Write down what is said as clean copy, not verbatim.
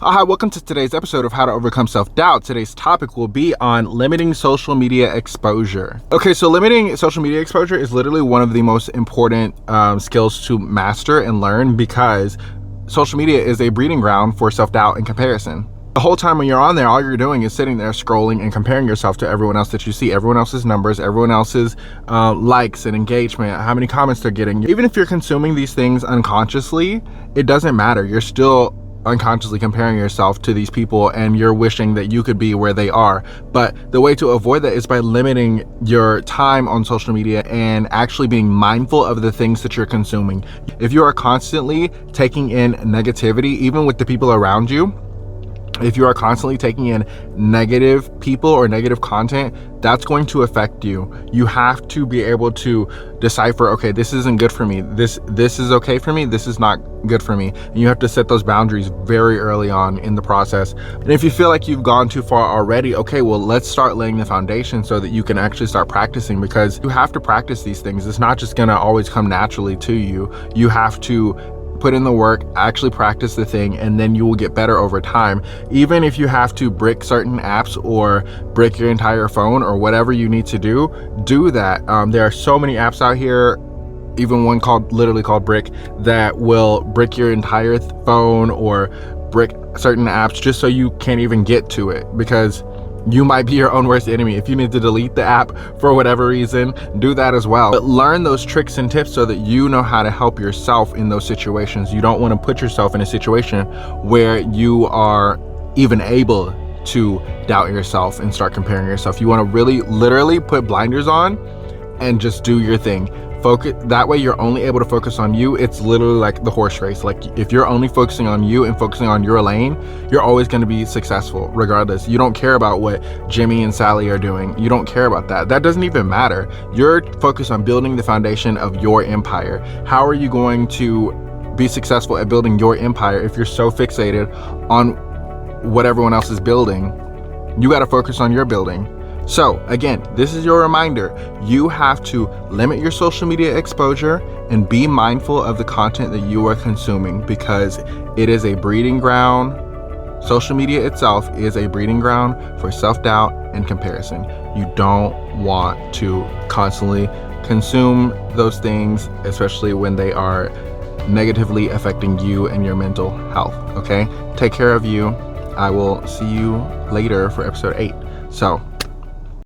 Hi, welcome to today's episode of How to Overcome Self-Doubt. Today's topic will be on limiting social media exposure. Okay, so limiting social media exposure is literally one of the most important skills to master and learn, because social media is a breeding ground for self-doubt and comparison. The whole time when you're on there, all you're doing is sitting there scrolling and comparing yourself to everyone else that you see, everyone else's numbers, everyone else's likes and engagement, how many comments they're getting. Even if you're consuming these things unconsciously, it doesn't matter. You're still unconsciously comparing yourself to these people, and you're wishing that you could be where they are. But the way to avoid that is by limiting your time on social media and actually being mindful of the things that you're consuming. If you are constantly taking in negativity, even with the people around you, if you are constantly taking in negative people or negative content, that's going to affect you. You have to be able to decipher, okay, this isn't good for me. This is okay for me. This is not good for me. And you have to set those boundaries very early on in the process. And if you feel like you've gone too far already, okay, well, let's start laying the foundation so that you can actually start practicing, because you have to practice these things. It's not just gonna always come naturally to you. You have to put in the work, actually practice the thing, and then you will get better over time. Even if you have to brick certain apps or brick your entire phone or whatever you need to do that. There are so many apps out here, even one literally called Brick, that will brick your entire phone or brick certain apps just so you can't even get to it, because you might be your own worst enemy. If you need to delete the app for whatever reason, do that as well. But learn those tricks and tips so that you know how to help yourself in those situations. You don't want to put yourself in a situation where you are even able to doubt yourself and start comparing yourself. You want to really literally put blinders on and just do your thing. Focus that way. You're only able to focus on you. It's literally like the horse race. Like, if you're only focusing on you and focusing on your lane, you're always going to be successful regardless. You don't care about what Jimmy and Sally are doing. You don't care about that. That doesn't even matter. You're focused on building the foundation of your empire. How are you going to be successful at building your empire if you're so fixated on what everyone else is building? You got to focus on your building. So again, this is your reminder. You have to limit your social media exposure and be mindful of the content that you are consuming, because it is a breeding ground. Social media itself is a breeding ground for self-doubt and comparison. You don't want to constantly consume those things, especially when they are negatively affecting you and your mental health, okay? Take care of you. I will see you later for episode 8. So